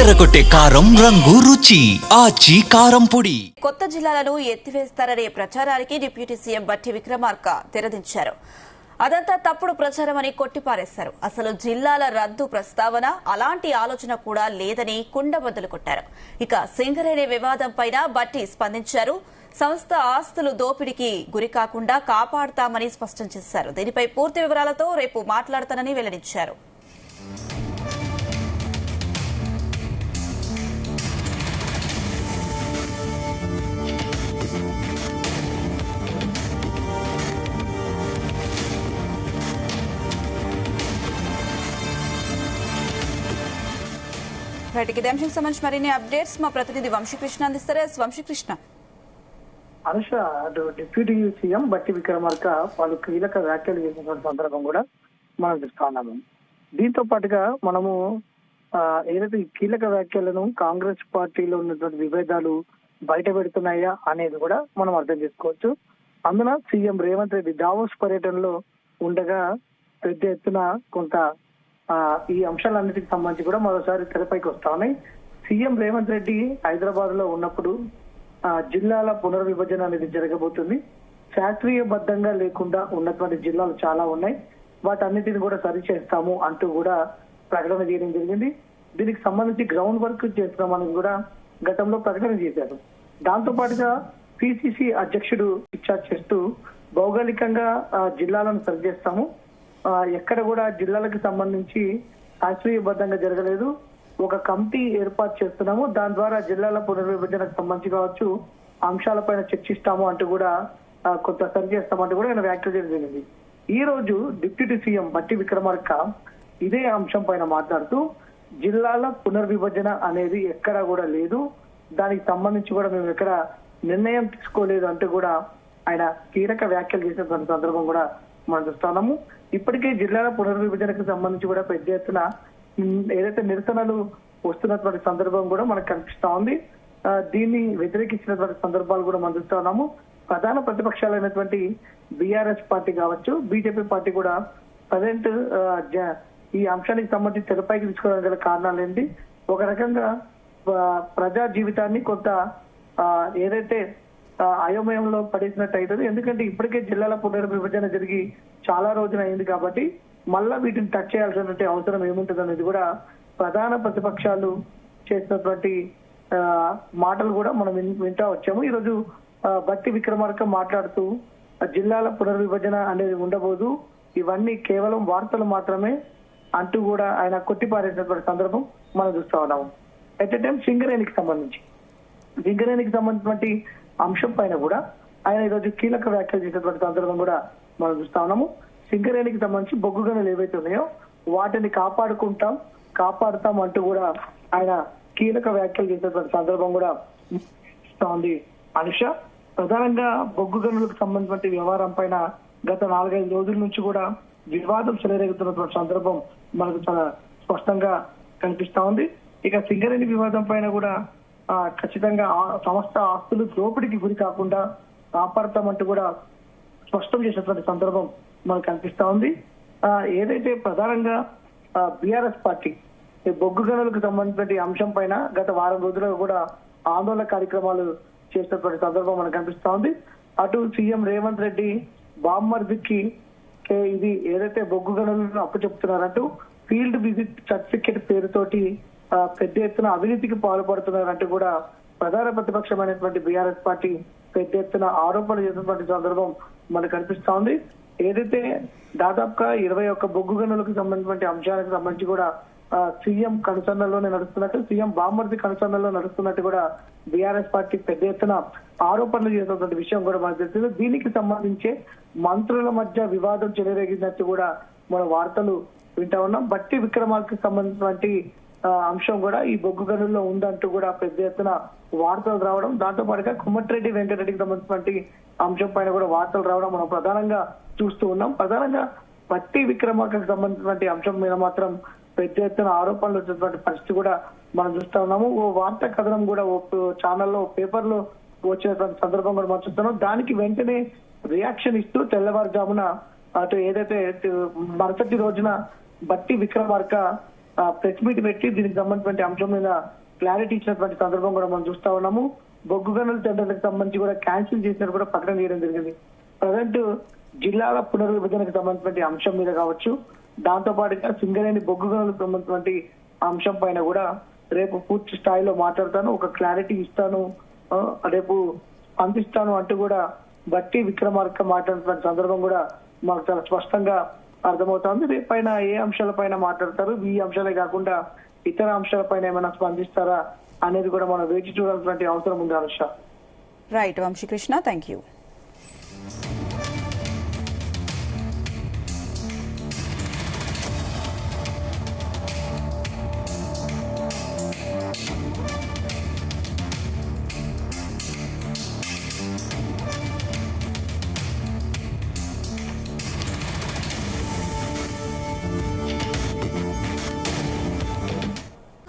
అదరగొట్టే కారం రంగు రుచి ఆచి కారం పొడి. కొత్త జిల్లాలను ఎత్తివేస్తారనే ప్రచారానికి డిప్యూటీ సీఎం బట్టి విక్రమార్క తెరదించారు. అదంతా తప్పుడు ప్రచారమని కొట్టిపారేశారు. అసలు జిల్లాల రద్దు ప్రస్తావన అలాంటి ఆలోచన కూడా లేదని కుండబద్దలు కొట్టారు. ఇక సింగరేణి వివాదంపై బట్టి స్పందించారు. సంస్థ ఆస్తులు దోపిడీకి గురికాకుండా కాపాడుతామని స్పష్టం చేశారు. దీనిపై పూర్తి వివరాలతో రేపు మాట్లాడతానని వెల్లడించారు. ఇదే అంశానికి సంబంధించి మరిన్ని అప్డేట్స్ మా ప్రతినిధి వంశీకృష్ణ అందిస్తారు. వంశీకృష్ణ. అనుష, అటు డిప్యూటీ సీఎం బట్టి విక్రమార్క వాళ్ళు కీలక వ్యాఖ్యలు చేసినటువంటి సందర్భం కూడా మనం చూస్తా ఉన్నాము. దీంతో పాటుగా మనము ఏదైతే ఈ కీలక వ్యాఖ్యలను కాంగ్రెస్ పార్టీలో ఉన్నటువంటి విభేదాలు బయట పెడుతున్నాయా అనేది కూడా మనం అర్థం చేసుకోవచ్చు. అందున సీఎం రేవంత్ రెడ్డి దావోస్ పర్యటనలో ఉండగా పెద్ద ఎత్తున కొంత ఈ అంశాలన్నిటికి సంబంధించి కూడా మరోసారి తెరపైకి వస్తా ఉన్నాయి. సీఎం రేవంత్ రెడ్డి హైదరాబాద్ లో ఉన్నప్పుడు జిల్లాల పునర్విభజన అనేది జరగబోతుంది. శాస్త్రీయబద్ధంగా లేకుండా ఉన్నటువంటి జిల్లాలు చాలా ఉన్నాయి, వాటన్నిటిని కూడా సరి చేస్తాము అంటూ కూడా ప్రకటన చేయడం జరిగింది. దీనికి సంబంధించి గ్రౌండ్ వర్క్ చేస్తున్నామని కూడా గతంలో ప్రకటన చేశారు. దాంతో పాటుగా పిసిసి అధ్యక్షుడు ఇన్ఛార్జ్ చేస్తూ భౌగోళికంగా జిల్లాలను సరి చేస్తాము, ఎక్కడ కూడా జిల్లాలకు సంబంధించి శాస్త్రీయబద్ధంగా జరగలేదు, ఒక కమిటీ ఏర్పాటు చేస్తున్నాము, దాని ద్వారా జిల్లాల పునర్విభజనకు సంబంధించి కావచ్చు అంశాలపైన చర్చిస్తాము అంటూ కూడా కొంత సరి చేస్తామంటూ కూడా ఆయన వ్యాఖ్యలు చేయడం జరిగింది. ఈ రోజు డిప్యూటీ సీఎం బట్టి విక్రమార్క ఇదే అంశం పైన మాట్లాడుతూ జిల్లాల పునర్విభజన అనేది ఎక్కడా కూడా లేదు, దానికి సంబంధించి కూడా మేము ఎక్కడ నిర్ణయం తీసుకోలేదు అంటూ కూడా ఆయన కీలక వ్యాఖ్యలు చేసినటువంటి సందర్భం కూడా మనం చూస్తున్నాము. ఇప్పటికే జిల్లాల పునర్విభజనకు సంబంధించి కూడా పెద్ద ఎత్తున ఏదైతే నిరసనలు వస్తున్నటువంటి సందర్భం కూడా మనకు కనిపిస్తా ఉంది. దీన్ని వ్యతిరేకించినటువంటి సందర్భాలు కూడా మనం చూస్తా ఉన్నాము. ప్రధాన ప్రతిపక్షాలైనటువంటి బీఆర్ఎస్ పార్టీ కావచ్చు, బీజేపీ పార్టీ కూడా ప్రజెంట్ ఈ అంశానికి సంబంధించి తెరపైకి తీసుకోవడానికి గల కారణాలు ఏంటి, ఒక రకంగా ప్రజా జీవితాన్ని కొంత ఏదైతే అయోమయంలో పడేసినట్టు అవుతుంది. ఎందుకంటే ఇప్పటికే జిల్లాల పునర్విభజన జరిగి చాలా రోజులు అయింది కాబట్టి మళ్ళా వీటిని టచ్ చేయాల్సినటువంటి అవసరం ఏముంటుంది అనేది కూడా ప్రధాన ప్రతిపక్షాలు చేసినటువంటి మాటలు కూడా మనం వింటా వచ్చాము. ఈరోజు బట్టి విక్రమార్క మాట్లాడుతూ జిల్లాల పునర్విభజన అనేది ఉండబోదు, ఇవన్నీ కేవలం వార్తలు మాత్రమే అంటూ కూడా ఆయన కొట్టిపారేసినటువంటి సందర్భం మనం చూస్తా ఉన్నాము. ఎట్ ఎ టైం సింగరేణికి సంబంధించినటువంటి అంశం పైన కూడా ఆయన ఈరోజు కీలక వ్యాఖ్యలు చేసినటువంటి సందర్భం కూడా మనం చూస్తా ఉన్నాము. సింగరేణికి సంబంధించి బొగ్గు గనులు ఏవైతే ఉన్నాయో వాటిని కాపాడుతాం అంటూ కూడా ఆయన కీలక వ్యాఖ్యలు చేసినటువంటి సందర్భం కూడా ఉంది. అనుష, ప్రధానంగా బొగ్గు గనులకు సంబంధించిన వ్యవహారం పైన గత 4-5 రోజుల నుంచి కూడా వివాదం చెలరేగుతున్నటువంటి సందర్భం మనకు చాలా స్పష్టంగా కనిపిస్తా ఉంది. ఇక సింగరేణి వివాదం పైన కూడా ఖచ్చితంగా సంస్థ ఆస్తులు దోపిడీకి గురి కాకుండా కాపాడతామంటూ కూడా స్పష్టం చేసినటువంటి సందర్భం మనకు కనిపిస్తా ఉంది. ఏదైతే ప్రధానంగా బీఆర్ఎస్ పార్టీ బొగ్గు గనులకు సంబంధించిన అంశం పైన గత వారం రోజులుగా కూడా ఆందోళన కార్యక్రమాలు చేసినటువంటి సందర్భం మనకు కనిపిస్తా ఉంది. అటు సీఎం రేవంత్ రెడ్డి బామ్మర్దికి ఇది ఏదైతే బొగ్గు గనులను అప్పు చెప్తున్నారంటూ ఫీల్డ్ విజిట్ సర్టిఫికేట్ పేరుతోటి పెద్ద ఎత్తున అవినీతికి పాల్పడుతున్నారంటూ కూడా ప్రధాన ప్రతిపక్షమైనటువంటి బీఆర్ఎస్ పార్టీ పెద్ద ఎత్తున ఆరోపణలు చేసినటువంటి సందర్భం మనకు కనిపిస్తా ఉంది. ఏదైతే దాదాపుగా 21 బొగ్గు గనులకు సంబంధించిన అంశాలకు సంబంధించి కూడా సీఎం కనుసన్నల్లోనే నడుస్తున్నట్టు, సీఎం బామ్మర్ది కనుసన్నల్లో నడుస్తున్నట్టు కూడా బీఆర్ఎస్ పార్టీ పెద్ద ఎత్తున ఆరోపణలు చేసినటువంటి విషయం కూడా మనకు తెలిసింది. దీనికి సంబంధించి మంత్రుల మధ్య వివాదం చెలరేగినట్టు కూడా మన వార్తలు వింటా ఉన్నాం. బట్టి విక్రమార్కి సంబంధించినటువంటి అంశం కూడా ఈ బొగ్గు గనుల్లో ఉందంటూ కూడా పెద్ద ఎత్తున వార్తలు రావడం, దాంతో పాటుగా కుమ్మటిరెడ్డి వెంకటరెడ్డికి సంబంధించినటువంటి అంశం పైన కూడా వార్తలు రావడం మనం ప్రధానంగా చూస్తూ ఉన్నాం. ప్రధానంగా బట్టి విక్రమార్కకు సంబంధించినటువంటి అంశం మీద మాత్రం పెద్ద ఎత్తున ఆరోపణలు వచ్చినటువంటి పరిస్థితి కూడా మనం చూస్తా ఉన్నాము. ఓ వార్తా కథనం కూడా ఓ ఛానల్లో పేపర్లో వచ్చినటువంటి సందర్భం కూడా మనం చూస్తున్నాం. దానికి వెంటనే రియాక్షన్ ఇస్తూ తెల్లవారుజామున అటు ఏదైతే మరుసటి రోజున బట్టి విక్రమార్క ప్రెస్ మీట్ పెట్టి దీనికి సంబంధించిన అంశం మీద క్లారిటీ ఇచ్చినటువంటి సందర్భం కూడా మనం చూస్తా ఉన్నాము. బొగ్గు గనుల టెండర్లకు సంబంధించి కూడా క్యాన్సిల్ చేసినట్టు కూడా ప్రకటన చేయడం జరిగింది. ప్రజెంట్ జిల్లాల పునర్విభజనకు సంబంధించిన అంశం మీద కావచ్చు, దాంతో పాటుగా సింగరేణి బొగ్గు గనులకు సంబంధించిన అంశం పైన కూడా రేపు పూర్తి స్థాయిలో మాట్లాడతాను, ఒక క్లారిటీ ఇస్తాను, రేపు స్పందిస్తాను అంటూ కూడా బట్టి విక్రమార్క మాట్లాడుతున్న సందర్భం కూడా మాకు చాలా స్పష్టంగా అర్థమవుతోంది. రేపైన ఏ అంశాలపైన మాట్లాడతారు, ఈ అంశాలే కాకుండా ఇతర అంశాలపైన ఏమైనా స్పందిస్తారా అనేది కూడా మనం వేచి చూడాల్సినటువంటి అవసరం ఉంది Anusha. Right Vamshikrishna, thank you.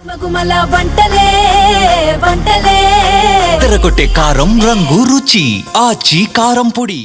మగుమల వంటలే వంటలే తెరకొట్టే కారం రంగు రుచి ఆచి కారం పొడి.